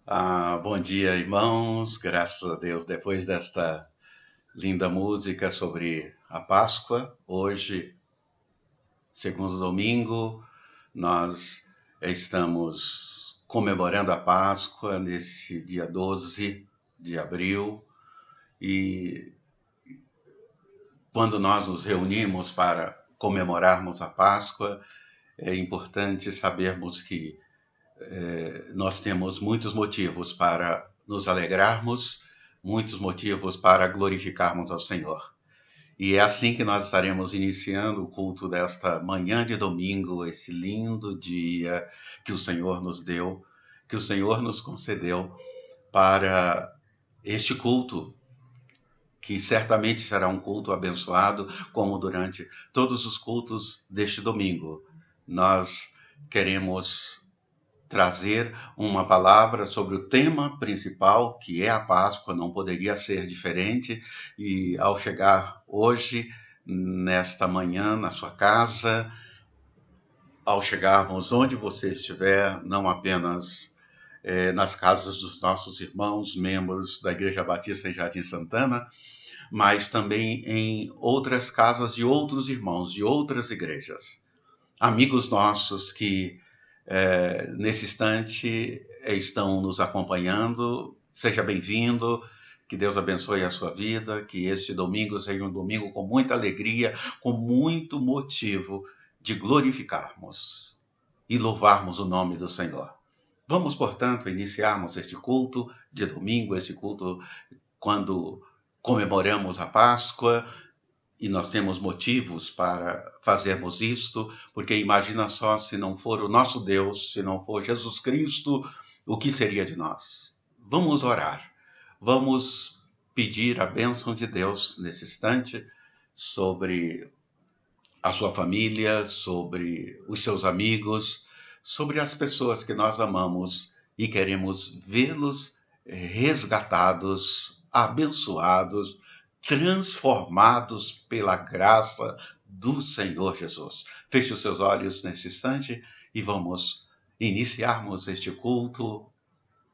Bom dia, irmãos. Graças a Deus, depois desta linda música sobre a Páscoa, hoje, segundo domingo, nós estamos comemorando a Páscoa nesse dia 12 de abril e quando nós nos reunimos para comemorarmos a Páscoa, é importante sabermos que nós temos muitos motivos para nos alegrarmos, muitos motivos para glorificarmos ao Senhor. E é assim que nós estaremos iniciando o culto desta manhã de domingo, esse lindo dia que o Senhor nos deu, que o Senhor nos concedeu para este culto, que certamente será um culto abençoado, como durante todos os cultos deste domingo. Nós queremos trazer uma palavra sobre o tema principal, que é a Páscoa, não poderia ser diferente. E ao chegar hoje, nesta manhã, na sua casa, ao chegarmos onde você estiver, não apenas nas casas dos nossos irmãos, membros da Igreja Batista em Jardim Santana, mas também em outras casas de outros irmãos, de outras igrejas. Amigos nossos que nesse instante estão nos acompanhando. Seja bem-vindo, que Deus abençoe a sua vida, que este domingo seja um domingo com muita alegria, com muito motivo de glorificarmos e louvarmos o nome do Senhor. Vamos, portanto, iniciarmos este culto de domingo, este culto quando comemoramos a Páscoa, e nós temos motivos para fazermos isto, porque imagina só se não for o nosso Deus, se não for Jesus Cristo, o que seria de nós? Vamos orar, vamos pedir a bênção de Deus nesse instante sobre a sua família, sobre os seus amigos, sobre as pessoas que nós amamos e queremos vê-los resgatados, abençoados, transformados pela graça do Senhor Jesus. Feche os seus olhos nesse instante e vamos iniciarmos este culto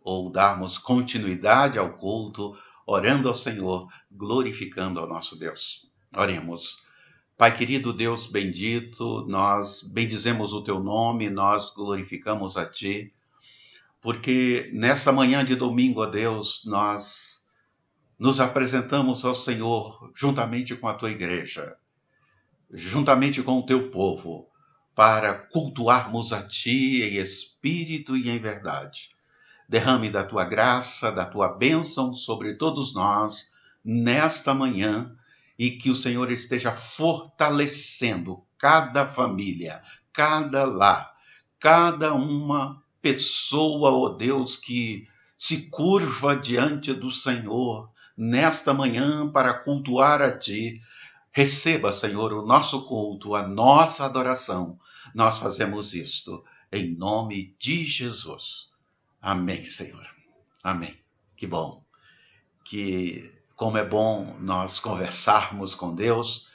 ou darmos continuidade ao culto, orando ao Senhor, glorificando ao nosso Deus. Oremos. Pai querido, Deus bendito, nós bendizemos o teu nome, nós glorificamos a ti, porque nesta manhã de domingo, ó Deus, nós nos apresentamos ao Senhor juntamente com a tua igreja, juntamente com o teu povo, para cultuarmos a ti em espírito e em verdade. Derrame da tua graça, da tua bênção sobre todos nós nesta manhã e que o Senhor esteja fortalecendo cada família, cada lar, cada uma pessoa, ó Deus, que se curva diante do Senhor nesta manhã para cultuar a ti. Receba, Senhor, o nosso culto, a nossa adoração. Nós fazemos isto em nome de Jesus. Amém, Senhor. Amém. Que bom. Como é bom nós conversarmos com Deus,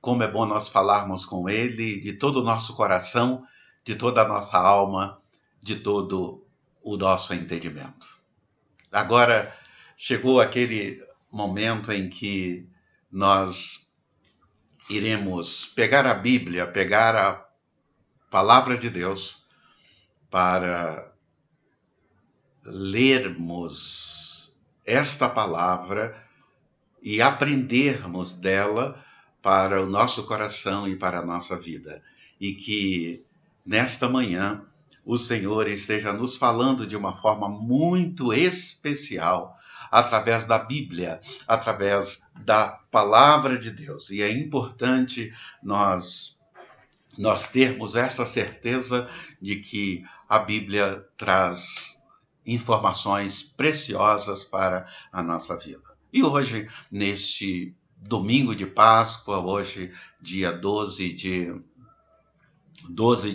como é bom nós falarmos com Ele de todo o nosso coração, de toda a nossa alma, de todo o nosso entendimento. Agora chegou aquele momento em que nós iremos pegar a Bíblia, pegar a palavra de Deus para lermos esta palavra e aprendermos dela para o nosso coração e para a nossa vida. E que nesta manhã o Senhor esteja nos falando de uma forma muito especial através da Bíblia, através da palavra de Deus. E é importante nós termos essa certeza de que a Bíblia traz informações preciosas para a nossa vida. E hoje, neste domingo de Páscoa, hoje, dia 12 de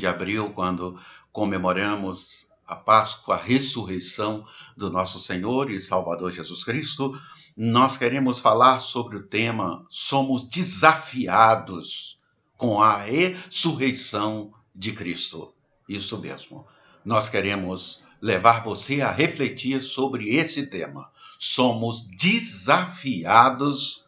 abril, quando comemoramos a Páscoa, a ressurreição do nosso Senhor e Salvador Jesus Cristo, nós queremos falar sobre o tema Somos desafiados com a ressurreição de Cristo. Isso mesmo. nós queremos levar você a refletir sobre esse tema. Somos desafiados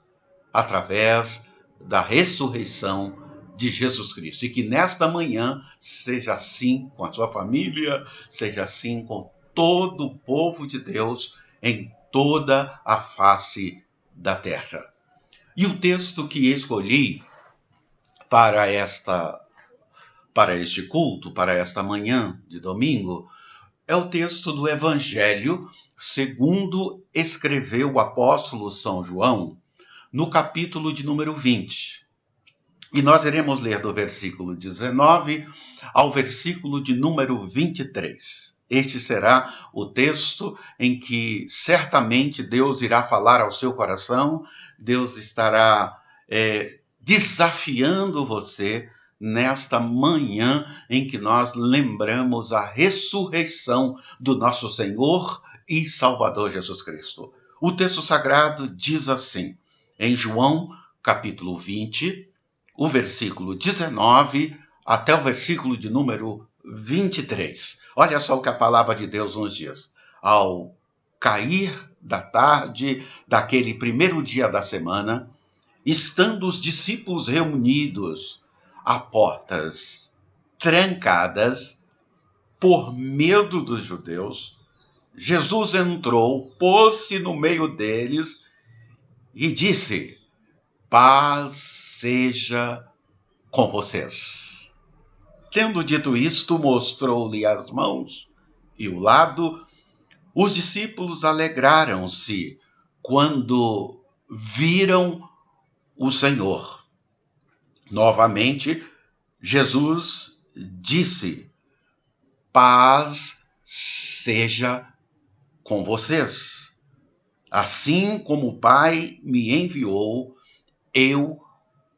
através da ressurreição de Jesus Cristo. E que nesta manhã seja assim com a sua família, seja assim com todo o povo de Deus em toda a face da terra. E o texto que escolhi para este culto, para esta manhã de domingo, é o texto do Evangelho segundo escreveu o apóstolo São João, no capítulo de número 20. E nós iremos ler do versículo 19 ao versículo de número 23. Este será o texto em que certamente Deus irá falar ao seu coração, Deus estará desafiando você nesta manhã em que nós lembramos a ressurreição do nosso Senhor e Salvador Jesus Cristo. O texto sagrado diz assim, em João, capítulo 20, o versículo 19 até o versículo de número 23. Olha só o que a palavra de Deus nos diz. Ao cair da tarde daquele primeiro dia da semana, estando os discípulos reunidos a portas trancadas por medo dos judeus, Jesus entrou, pôs-se no meio deles e disse: paz seja com vocês. Tendo dito isto, mostrou-lhe as mãos e o lado. Os discípulos alegraram-se quando viram o Senhor. Novamente, Jesus disse: paz seja com vocês. Assim como o Pai me enviou, eu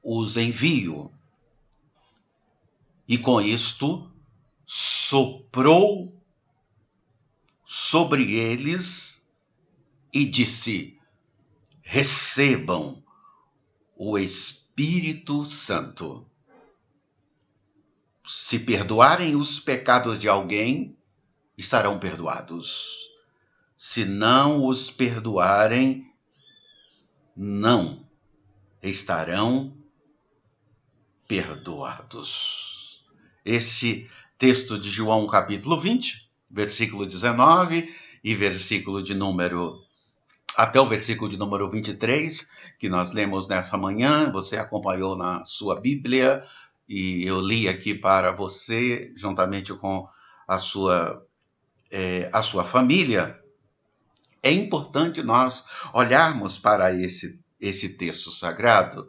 os envio. E com isto, soprou sobre eles e disse: recebam o Espírito Santo. Se perdoarem os pecados de alguém, estarão perdoados. Se não os perdoarem, não estarão perdoados. Este texto de João, capítulo 20, versículo 19 e versículo de número até o versículo de número 23, que nós lemos nessa manhã, você acompanhou na sua Bíblia, e eu li aqui para você, juntamente com a sua família. É importante nós olharmos para esse texto sagrado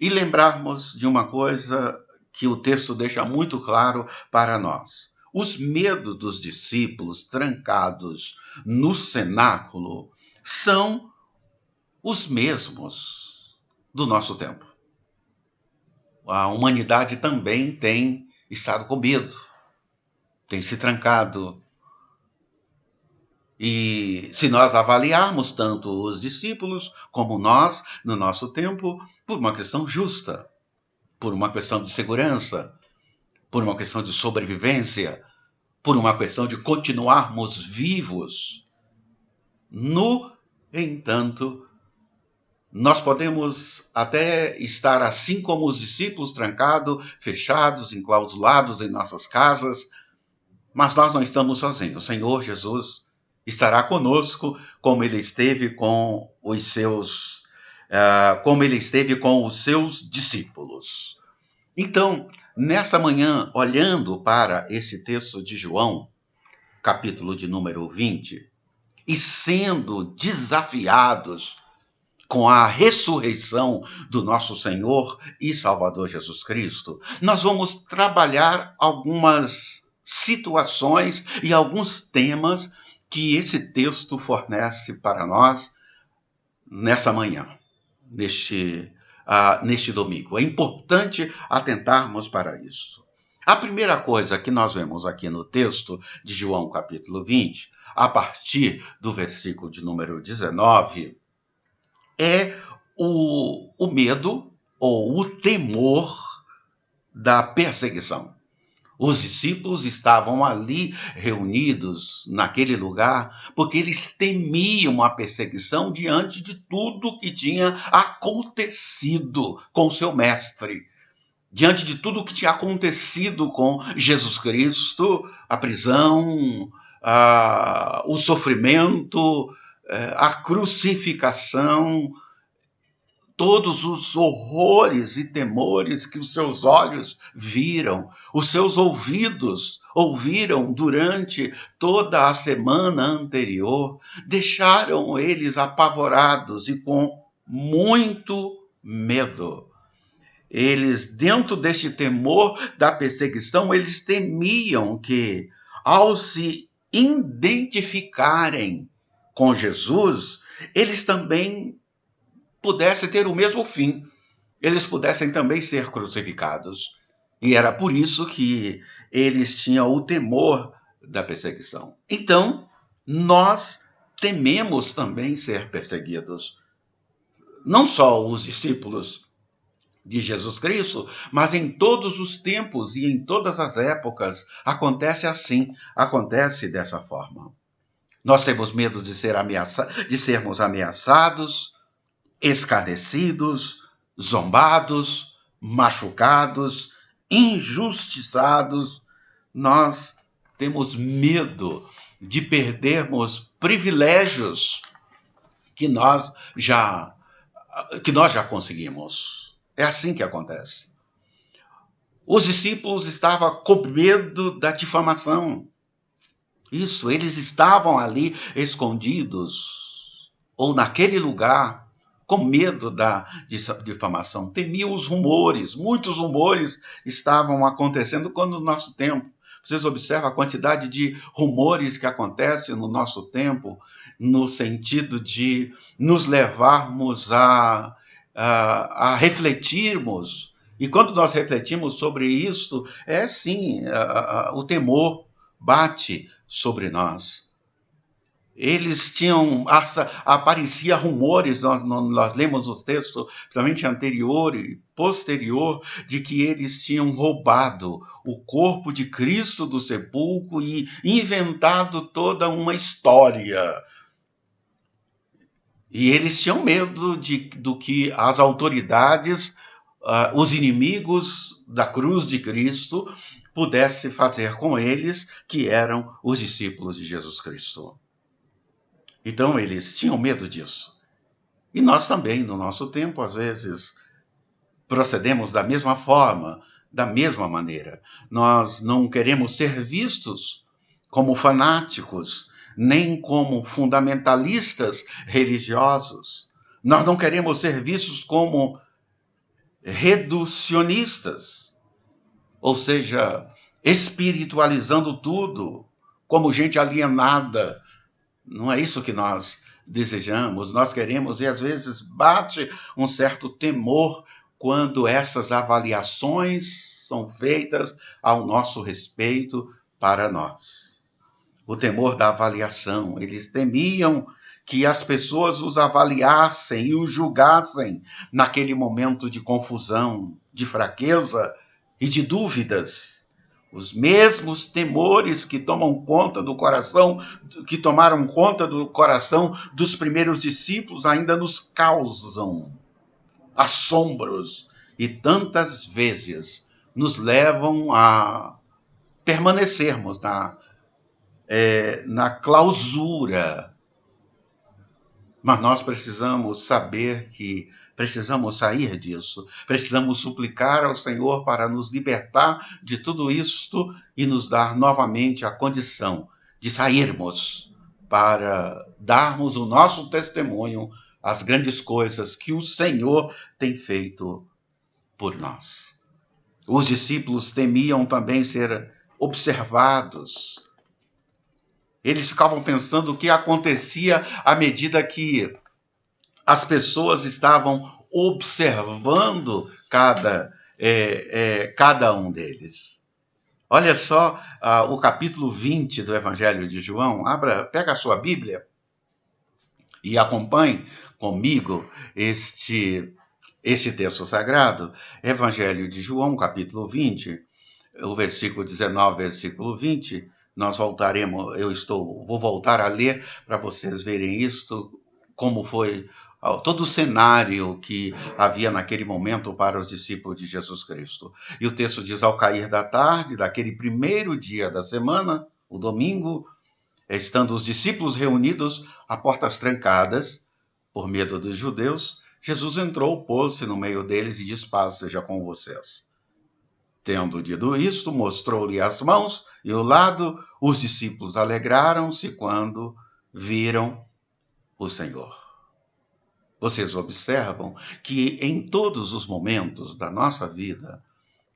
e lembrarmos de uma coisa que o texto deixa muito claro para nós. Os medos dos discípulos trancados no cenáculo são os mesmos do nosso tempo. A humanidade também tem estado com medo, tem se trancado. E se nós avaliarmos tanto os discípulos como nós, no nosso tempo, por uma questão justa, por uma questão de segurança, por uma questão de sobrevivência, por uma questão de continuarmos vivos. No entanto, nós podemos até estar assim como os discípulos, trancados, fechados, enclausulados em nossas casas, mas nós não estamos sozinhos. O Senhor Jesus estará conosco como ele esteve com os seus discípulos. Então, nesta manhã, olhando para esse texto de João, capítulo de número 20, e sendo desafiados com a ressurreição do nosso Senhor e Salvador Jesus Cristo, nós vamos trabalhar algumas situações e alguns temas que esse texto fornece para nós nessa manhã, neste domingo. É importante atentarmos para isso. A primeira coisa que nós vemos aqui no texto de João, capítulo 20, a partir do versículo de número 19, é o medo ou o temor da perseguição. Os discípulos estavam ali reunidos naquele lugar porque eles temiam a perseguição diante de tudo que tinha acontecido com seu mestre. Diante de tudo que tinha acontecido com Jesus Cristo, a prisão, o sofrimento, a crucificação, todos os horrores e temores que os seus olhos viram, os seus ouvidos ouviram durante toda a semana anterior, deixaram eles apavorados e com muito medo. Eles, dentro deste temor da perseguição, eles temiam que, ao se identificarem com Jesus, eles também pudessem ter o mesmo fim. Eles pudessem também ser crucificados. E era por isso que eles tinham o temor da perseguição. Então, nós tememos também ser perseguidos. Não só os discípulos de Jesus Cristo, mas em todos os tempos e em todas as épocas acontece assim, acontece dessa forma. Nós temos medo de sermos ameaçados, escarnecidos, zombados, machucados, injustiçados. Nós temos medo de perdermos privilégios que nós já conseguimos. É assim que acontece. Os discípulos estavam com medo da difamação. Isso, eles estavam ali escondidos, ou naquele lugar, com medo da difamação. Temiam os rumores. Muitos rumores estavam acontecendo quando no nosso tempo. Vocês observam a quantidade de rumores que acontecem no nosso tempo, no sentido de nos levarmos a refletirmos. E quando nós refletimos sobre isso, é sim, o temor bate sobre nós. Eles tinham, aparecia rumores, nós lemos os textos, principalmente anterior e posterior, de que eles tinham roubado o corpo de Cristo do sepulcro e inventado toda uma história. E eles tinham medo do que as autoridades, os inimigos da cruz de Cristo, pudessem fazer com eles, que eram os discípulos de Jesus Cristo. Então, eles tinham medo disso. E nós também, no nosso tempo, às vezes, procedemos da mesma forma, da mesma maneira. Nós não queremos ser vistos como fanáticos, nem como fundamentalistas religiosos. Nós não queremos ser vistos como reducionistas, ou seja, espiritualizando tudo, como gente alienada. Não é isso que nós desejamos, nós queremos, e às vezes bate um certo temor quando essas avaliações são feitas ao nosso respeito para nós. O temor da avaliação. Eles temiam que as pessoas os avaliassem e os julgassem naquele momento de confusão, de fraqueza e de dúvidas. Os mesmos temores que tomam conta do coração, que tomaram conta do coração dos primeiros discípulos, ainda nos causam assombros e tantas vezes nos levam a permanecermos na clausura. Mas nós precisamos saber que precisamos sair disso. Precisamos suplicar ao Senhor para nos libertar de tudo isto e nos dar novamente a condição de sairmos para darmos o nosso testemunho às grandes coisas que o Senhor tem feito por nós. Os discípulos temiam também ser observados. Eles ficavam pensando o que acontecia à medida que as pessoas estavam observando cada um deles. Olha só o capítulo 20 do Evangelho de João. Pega a sua Bíblia e acompanhe comigo este texto sagrado. Evangelho de João, capítulo 20. o versículo 19, versículo 20, nós voltaremos, vou voltar a ler para vocês verem isto, como foi todo o cenário que havia naquele momento para os discípulos de Jesus Cristo. E o texto diz: ao cair da tarde, daquele primeiro dia da semana, o domingo, estando os discípulos reunidos a portas trancadas, por medo dos judeus, Jesus entrou, pôs-se no meio deles e disse: paz seja com vocês. Tendo dito isto, mostrou-lhe as mãos e o lado. Os discípulos alegraram-se quando viram o Senhor. Vocês observam que em todos os momentos da nossa vida,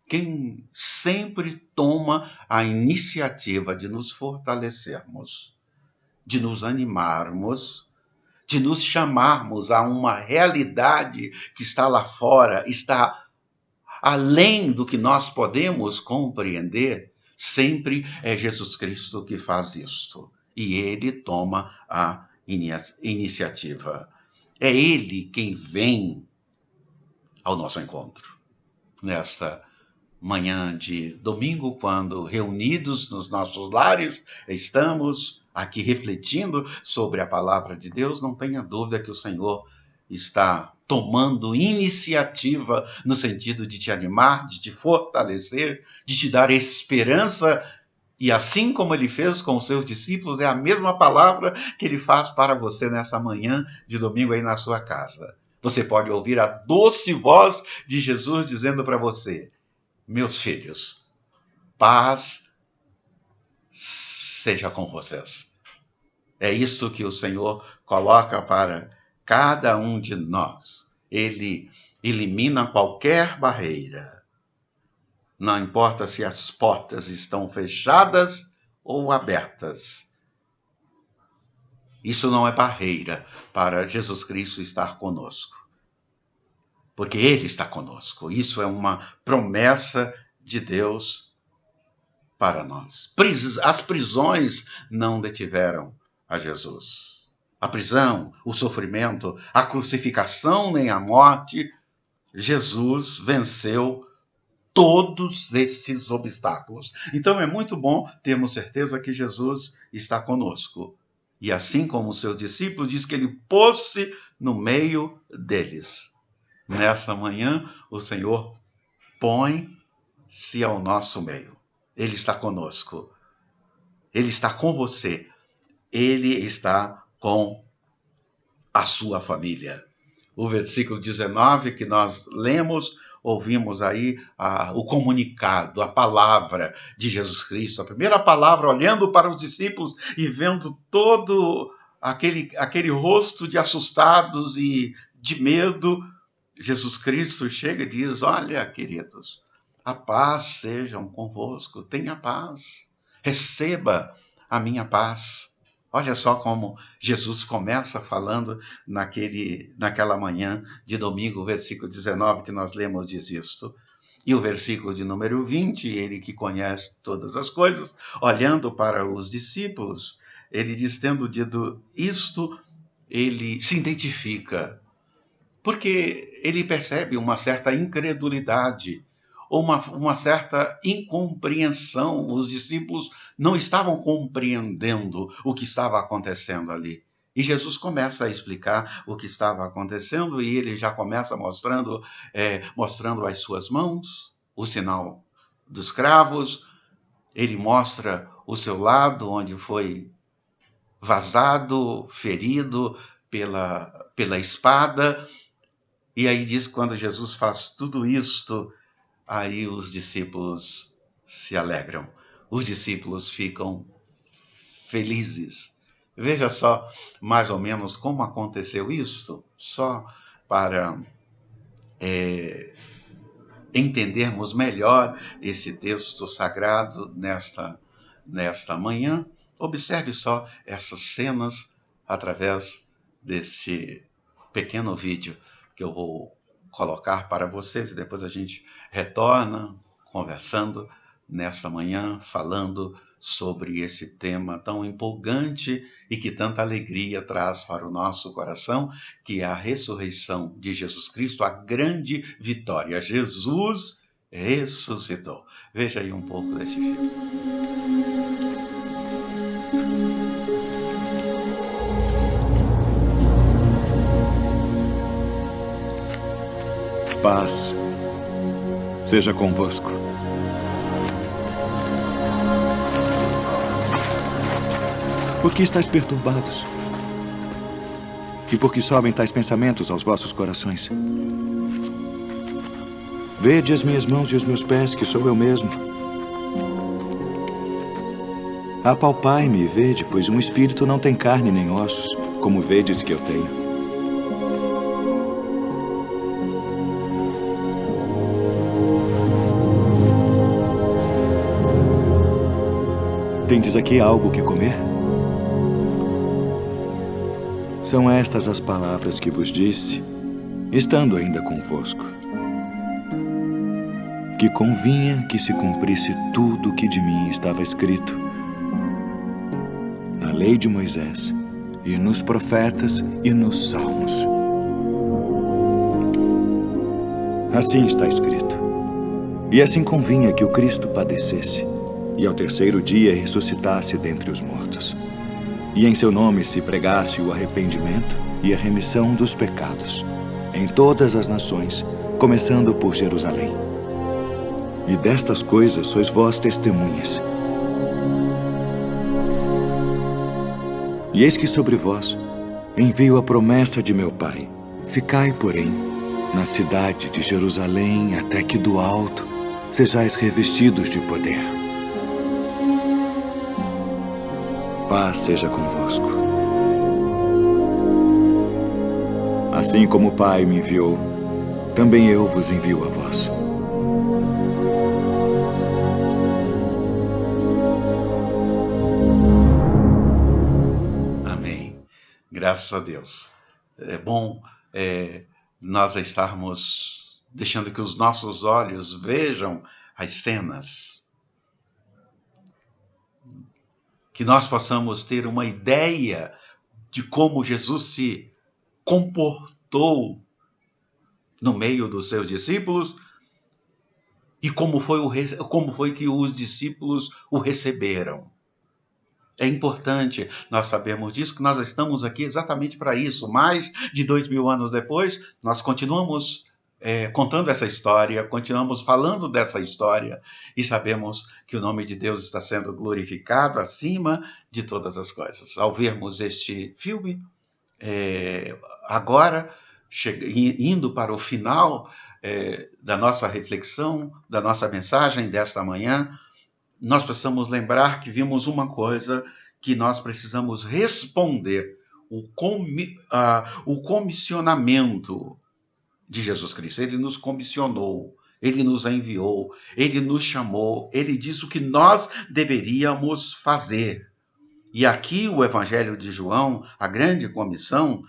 quem sempre toma a iniciativa de nos fortalecermos, de nos animarmos, de nos chamarmos a uma realidade que está lá fora, está além do que nós podemos compreender, sempre é Jesus Cristo que faz isto. E ele toma a iniciativa. É ele quem vem ao nosso encontro. Nesta manhã de domingo, quando reunidos nos nossos lares, estamos aqui refletindo sobre a palavra de Deus, não tenha dúvida que o Senhor está tomando iniciativa no sentido de te animar, de te fortalecer, de te dar esperança. E assim como ele fez com os seus discípulos, é a mesma palavra que ele faz para você nessa manhã de domingo aí na sua casa. Você pode ouvir a doce voz de Jesus dizendo para você: meus filhos, paz seja com vocês. É isso que o Senhor coloca para cada um de nós. Ele elimina qualquer barreira. Não importa se as portas estão fechadas ou abertas. Isso não é barreira para Jesus Cristo estar conosco. Porque Ele está conosco. Isso é uma promessa de Deus para nós. As prisões não detiveram a Jesus. A prisão, o sofrimento, a crucificação nem a morte, Jesus venceu todos esses obstáculos. Então é muito bom termos certeza que Jesus está conosco. E assim como os seus discípulos, diz que ele pôs-se no meio deles. Nesta manhã, o Senhor põe-se ao nosso meio. Ele está conosco. Ele está com você. Ele está com a sua família. O versículo 19 que nós lemos, ouvimos aí o comunicado, a palavra de Jesus Cristo. A primeira palavra, olhando para os discípulos e vendo todo aquele rosto de assustados e de medo, Jesus Cristo chega e diz: olha, queridos, a paz sejam convosco, tenha paz, receba a minha paz. Olha só como Jesus começa falando naquela manhã de domingo, o versículo 19 que nós lemos diz isto. E o versículo de número 20, ele que conhece todas as coisas, olhando para os discípulos, ele diz, tendo dito isto, ele se identifica, porque ele percebe uma certa incredulidade, uma certa incompreensão. Os discípulos não estavam compreendendo o que estava acontecendo ali. E Jesus começa a explicar o que estava acontecendo e ele já começa mostrando as suas mãos, o sinal dos cravos. Ele mostra o seu lado, onde foi vazado, ferido pela espada. E aí diz que quando Jesus faz tudo isto, aí os discípulos se alegram, os discípulos ficam felizes. Veja só mais ou menos como aconteceu isso, só para entendermos melhor esse texto sagrado nesta manhã. Observe só essas cenas através desse pequeno vídeo que eu vou colocar para vocês e depois a gente retorna conversando nesta manhã, falando sobre esse tema tão empolgante e que tanta alegria traz para o nosso coração, que é a ressurreição de Jesus Cristo, a grande vitória. Jesus ressuscitou. Veja aí um pouco desse filme. Paz seja convosco. Por que estáis perturbados? E por que sobem tais pensamentos aos vossos corações? Vede as minhas mãos e os meus pés, que sou eu mesmo. Apalpai-me e vede, pois um espírito não tem carne nem ossos, como vedes que eu tenho. Tendes aqui algo que comer? São estas as palavras que vos disse, estando ainda convosco, que convinha que se cumprisse tudo o que de mim estava escrito na lei de Moisés, e nos profetas e nos salmos. Assim está escrito. E assim convinha que o Cristo padecesse, e ao terceiro dia ressuscitasse dentre os mortos. E em seu nome se pregasse o arrependimento e a remissão dos pecados, em todas as nações, começando por Jerusalém. E destas coisas sois vós testemunhas. E eis que sobre vós envio a promessa de meu Pai. Ficai, porém, na cidade de Jerusalém, até que do alto sejais revestidos de poder. Paz seja convosco. Assim como o Pai me enviou, também eu vos envio a vós. Amém. Graças a Deus. É bom nós estarmos deixando que os nossos olhos vejam as cenas, que nós possamos ter uma ideia de como Jesus se comportou no meio dos seus discípulos e como foi que os discípulos o receberam. É importante nós sabermos disso, que nós estamos aqui exatamente para isso. Mais de 2000 anos depois, nós continuamos contando essa história, continuamos falando dessa história e sabemos que o nome de Deus está sendo glorificado acima de todas as coisas. Ao vermos este filme, agora, indo para o final da nossa reflexão, da nossa mensagem desta manhã, nós precisamos lembrar que vimos uma coisa que nós precisamos responder, o comissionamento de Jesus Cristo. Ele nos comissionou, ele nos enviou, ele nos chamou, ele disse o que nós deveríamos fazer. E aqui o Evangelho de João, a grande comissão,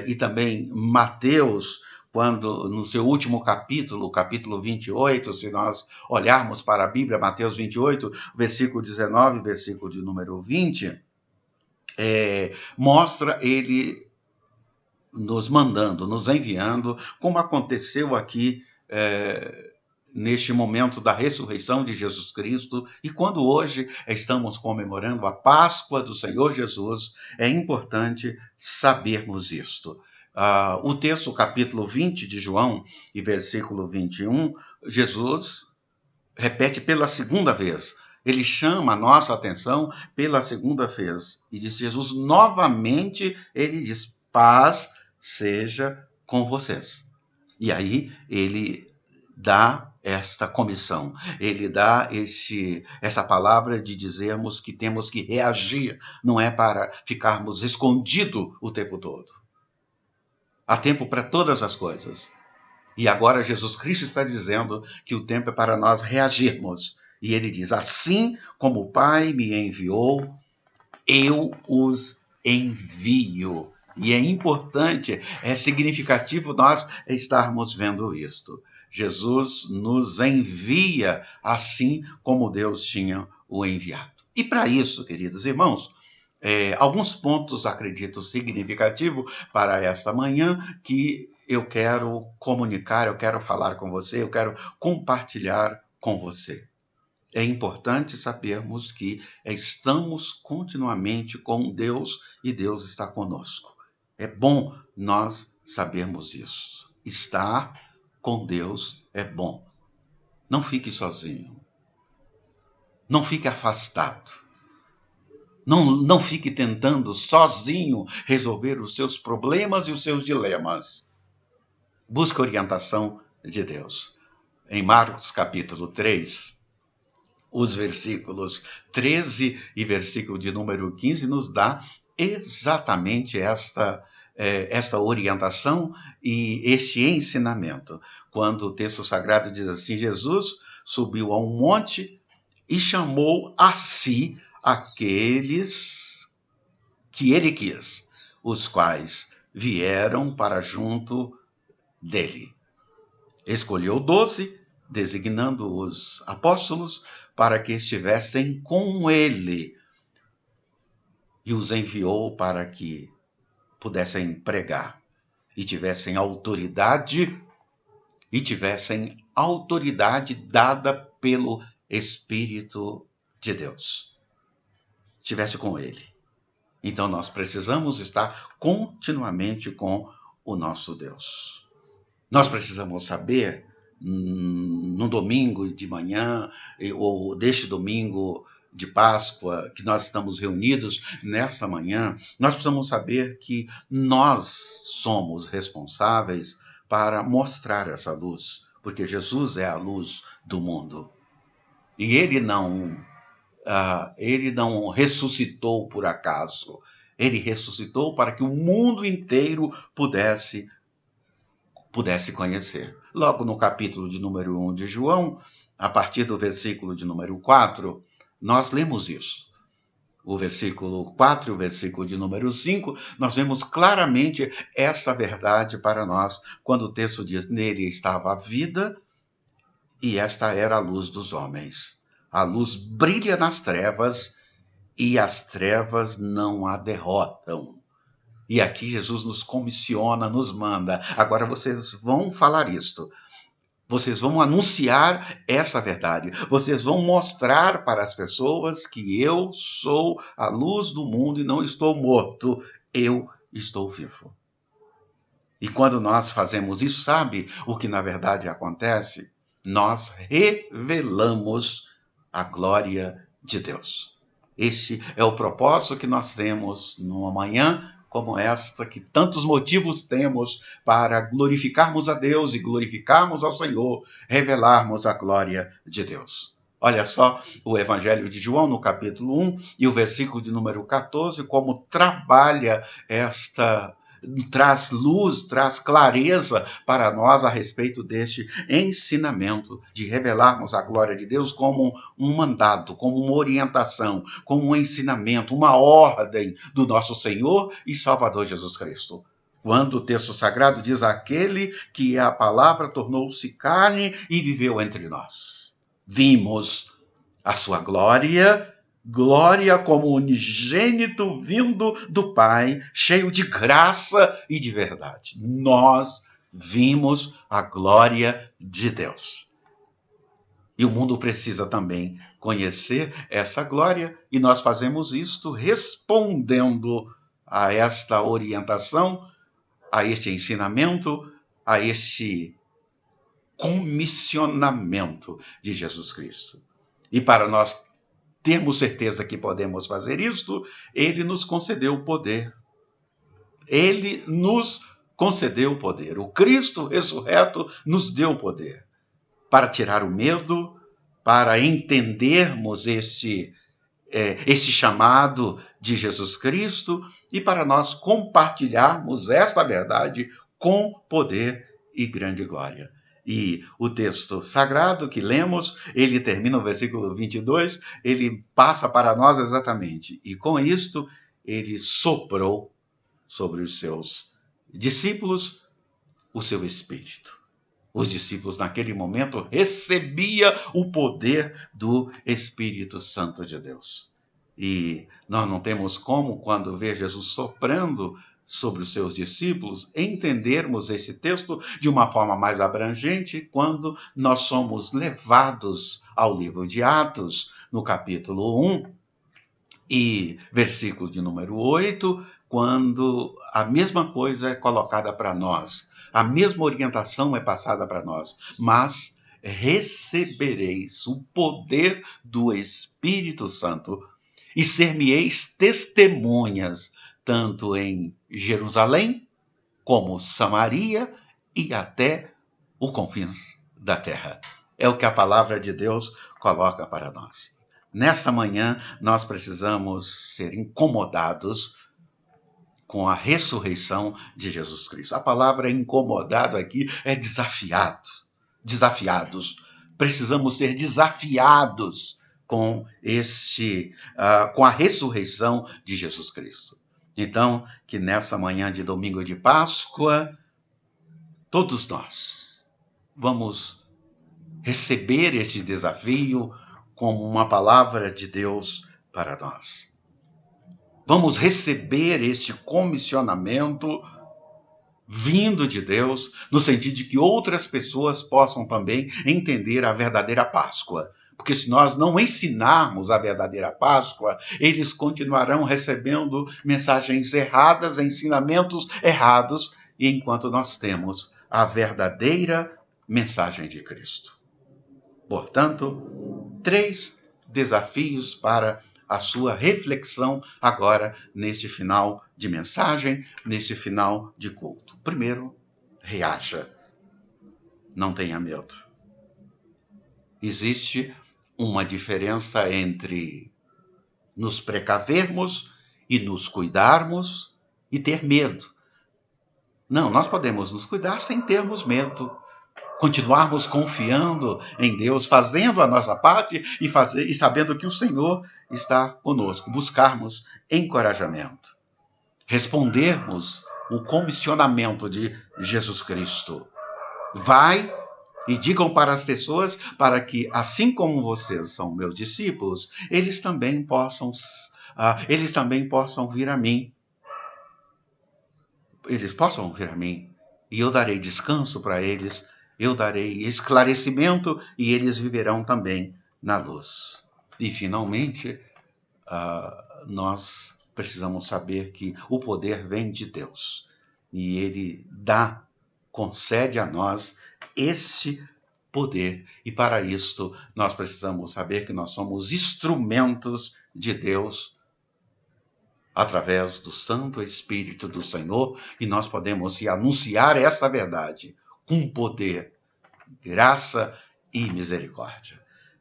e também Mateus, quando no seu último capítulo, capítulo 28, se nós olharmos para a Bíblia, Mateus 28, versículo 19, versículo de número 20, mostra ele nos mandando, nos enviando, como aconteceu aqui neste momento da ressurreição de Jesus Cristo, e quando hoje estamos comemorando a Páscoa do Senhor Jesus, é importante sabermos isto. O texto, capítulo 20 de João, e versículo 21, Jesus repete pela segunda vez. Ele chama a nossa atenção pela segunda vez. E diz Jesus, novamente, ele diz, paz seja com vocês. E aí ele dá esta comissão, ele dá essa palavra de dizermos que temos que reagir, não é para ficarmos escondidos o tempo todo. Há tempo para todas as coisas. E agora Jesus Cristo está dizendo que o tempo é para nós reagirmos. E ele diz, assim como o Pai me enviou, eu os envio. E é importante, é significativo nós estarmos vendo isto. Jesus nos envia assim como Deus tinha o enviado. E para isso, queridos irmãos, alguns pontos, acredito, significativos para esta manhã que eu quero comunicar, eu quero falar com você, eu quero compartilhar com você. É importante sabermos que estamos continuamente com Deus e Deus está conosco. É bom nós sabermos isso. Estar com Deus é bom. Não fique sozinho. Não fique afastado. Não fique tentando sozinho resolver os seus problemas e os seus dilemas. Busque orientação de Deus. Em Marcos capítulo 3, os versículos 13 e versículo de número 15 nos dá exatamente esta orientação e este ensinamento. Quando o texto sagrado diz assim, Jesus subiu a um monte e chamou a si aqueles que ele quis, os quais vieram para junto dele. Escolheu 12, designando os apóstolos para que estivessem com ele, e os enviou para que pudessem pregar e tivessem autoridade dada pelo Espírito de Deus. Estivesse com ele. Então nós precisamos estar continuamente com o nosso Deus. Nós precisamos saber, no domingo de manhã, ou deste domingo de Páscoa, que nós estamos reunidos nesta manhã, nós precisamos saber que nós somos responsáveis para mostrar essa luz, porque Jesus é a luz do mundo. E ele não ressuscitou por acaso. Ele ressuscitou para que o mundo inteiro pudesse conhecer. Logo no capítulo de número 1 de João, a partir do versículo de número 4, nós lemos isso. O versículo 4 e o versículo de número 5, nós vemos claramente essa verdade para nós, quando o texto diz, nele estava a vida, e esta era a luz dos homens. A luz brilha nas trevas, e as trevas não a derrotam. E aqui Jesus nos comissiona, nos manda. Agora vocês vão falar isto. Vocês vão anunciar essa verdade. Vocês vão mostrar para as pessoas que eu sou a luz do mundo e não estou morto. Eu estou vivo. E quando nós fazemos isso, sabe o que na verdade acontece? Nós revelamos a glória de Deus. Este é o propósito que nós temos numa manhã como esta, que tantos motivos temos para glorificarmos a Deus e glorificarmos ao Senhor, revelarmos a glória de Deus. Olha só o Evangelho de João, no capítulo 1, e o versículo de número 14, como trabalha traz luz, traz clareza para nós a respeito deste ensinamento de revelarmos a glória de Deus como um mandato, como uma orientação, como um ensinamento, uma ordem do nosso Senhor e Salvador Jesus Cristo. Quando o texto sagrado diz aquele que a palavra tornou-se carne e viveu entre nós. Vimos a sua glória como unigênito vindo do Pai, cheio de graça e de verdade. Nós vimos a glória de Deus. E o mundo precisa também conhecer essa glória, e nós fazemos isto respondendo a esta orientação, a este ensinamento, a este comissionamento de Jesus Cristo. E para nós termos certeza que podemos fazer isto, ele nos concedeu o poder. Ele nos concedeu o poder. O Cristo ressurreto nos deu o poder para tirar o medo, para entendermos esse chamado de Jesus Cristo e para nós compartilharmos esta verdade com poder e grande glória. E o texto sagrado que lemos, ele termina no versículo 22, ele passa para nós exatamente. E com isto, ele soprou sobre os seus discípulos o seu Espírito. Os discípulos, naquele momento, recebiam o poder do Espírito Santo de Deus. E nós não temos como, quando vê Jesus soprando sobre os seus discípulos, entendermos esse texto de uma forma mais abrangente quando nós somos levados ao livro de Atos, no capítulo 1 e versículo de número 8, quando a mesma coisa é colocada para nós, a mesma orientação é passada para nós, mas recebereis o poder do Espírito Santo e ser-me-eis testemunhas, tanto em Jerusalém, como Samaria e até os confins da terra. É o que a palavra de Deus coloca para nós. Nesta manhã, nós precisamos ser incomodados com a ressurreição de Jesus Cristo. A palavra incomodado aqui é desafiado, desafiados. Precisamos ser desafiados com com a ressurreição de Jesus Cristo. Então, que nessa manhã de domingo de Páscoa, todos nós vamos receber este desafio como uma palavra de Deus para nós. Vamos receber este comissionamento vindo de Deus, no sentido de que outras pessoas possam também entender a verdadeira Páscoa. Porque se nós não ensinarmos a verdadeira Páscoa, eles continuarão recebendo mensagens erradas, ensinamentos errados, enquanto nós temos a verdadeira mensagem de Cristo. Portanto, 3 desafios para a sua reflexão agora neste final de mensagem, neste final de culto. Primeiro, reaja. Não tenha medo. Existe uma diferença entre nos precavermos e nos cuidarmos e ter medo. Não, nós podemos nos cuidar sem termos medo. Continuarmos confiando em Deus, fazendo a nossa parte e sabendo que o Senhor está conosco. Buscarmos encorajamento. Respondermos o comissionamento de Jesus Cristo. Vai e digam para as pessoas para que, assim como vocês são meus discípulos, eles também possam vir a mim. Eles possam vir a mim. E eu darei descanso para eles. Eu darei esclarecimento e eles viverão também na luz. E, finalmente, nós precisamos saber que o poder vem de Deus. E Ele concede a nós esse poder. E, para isto, nós precisamos saber que nós somos instrumentos de Deus através do Santo Espírito do Senhor. E nós podemos anunciar essa verdade com poder, graça e misericórdia.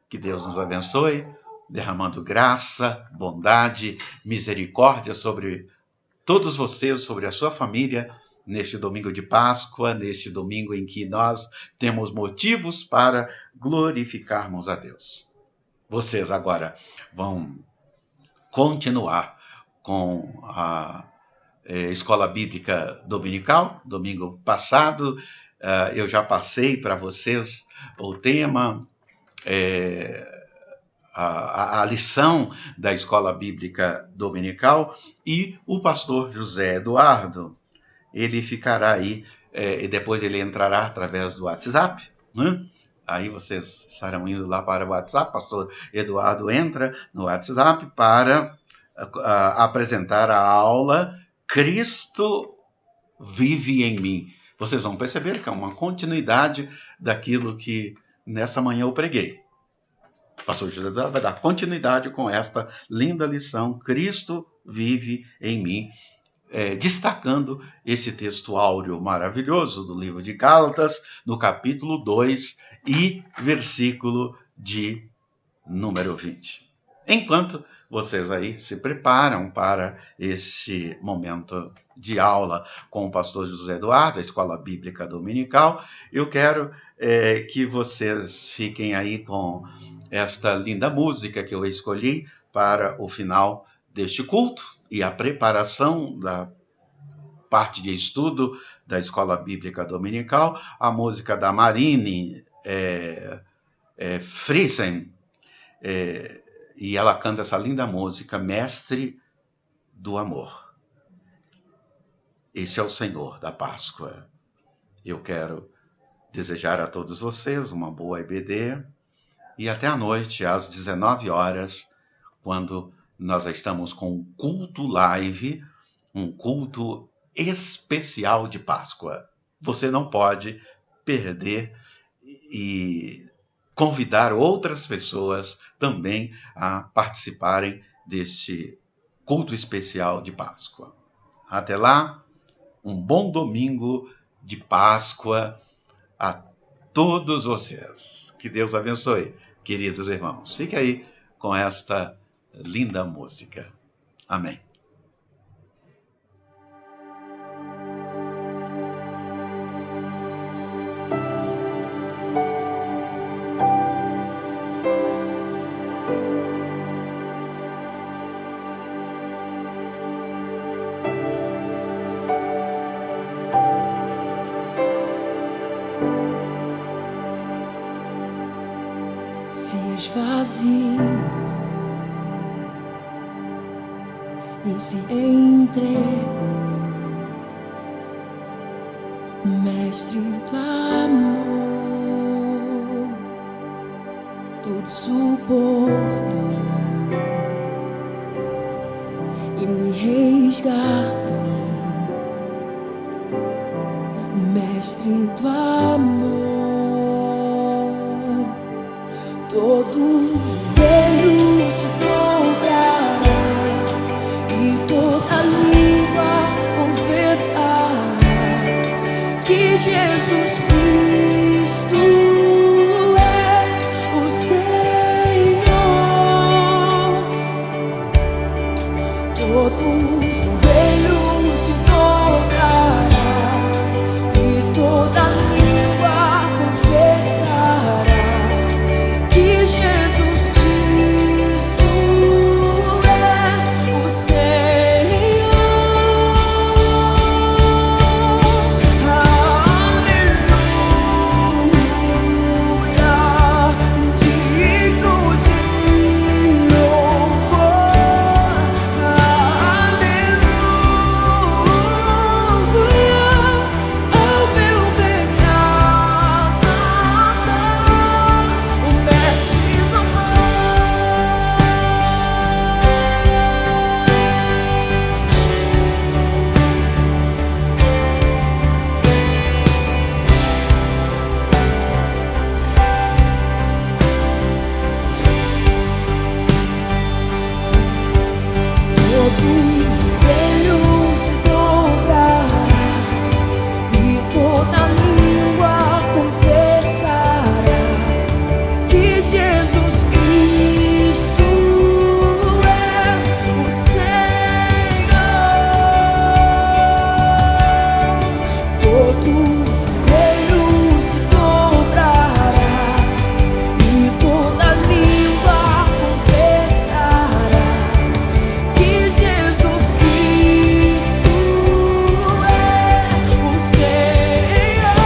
Que Deus nos abençoe, derramando graça, bondade, misericórdia sobre todos vocês, sobre a sua família, neste domingo de Páscoa, neste domingo em que nós temos motivos para glorificarmos a Deus. Vocês agora vão continuar com a Escola Bíblica Dominical. Domingo passado, eu já passei para vocês o tema, a lição da Escola Bíblica Dominical, e o pastor José Eduardo, ele ficará aí, e depois ele entrará através do WhatsApp, né? Aí vocês estarão indo lá para o WhatsApp, pastor Eduardo entra no WhatsApp para apresentar a aula Cristo vive em mim. Vocês vão perceber que é uma continuidade daquilo que nessa manhã eu preguei. O pastor José Eduardo vai dar continuidade com esta linda lição, Cristo vive em mim, destacando esse texto áureo maravilhoso do livro de Gálatas, no capítulo 2 e versículo de número 20. Enquanto vocês aí se preparam para esse momento de aula com o pastor José Eduardo, da Escola Bíblica Dominical, eu quero que vocês fiquem aí com esta linda música que eu escolhi para o final deste culto e a preparação da parte de estudo da Escola Bíblica Dominical, a música da Marine Friesen, e ela canta essa linda música, Mestre do Amor. Esse é o Senhor da Páscoa. Eu quero desejar a todos vocês uma boa EBD e até à noite, às 19 horas, quando nós estamos com um culto live, um culto especial de Páscoa. Você não pode perder e convidar outras pessoas também a participarem deste culto especial de Páscoa. Até lá, um bom domingo de Páscoa a todos vocês. Que Deus abençoe, queridos irmãos. Fique aí com esta linda música. Amém. Se esvaziou e se entregou, Mestre do amor, tudo suportou e me resgatou, Mestre do amor. Todo joelho se dobrará e toda língua confessará que Jesus Cristo é o Senhor. Todo joelho se dobrará e toda língua confessará que Jesus Cristo é o Senhor. Aleluia, digno de louvor. Aleluia, ao meu resgatador, o Mestre do todo joelho se dobrará e toda língua confessará que Jesus Cristo é o Senhor. Todo joelho se dobrará e toda língua confessará que Jesus Cristo é o Senhor.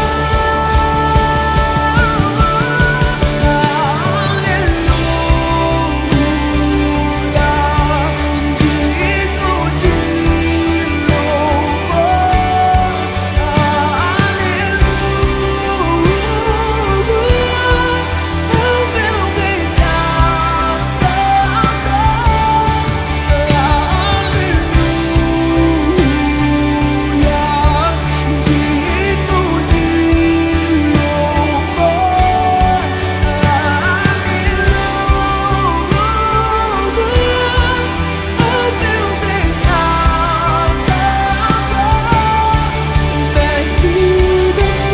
Aleluia, digno de louvor. Aleluia, ao meu resgatador. Aleluia, digno de louvor. Aleluia, ao meu resgatador, Mestre do amor.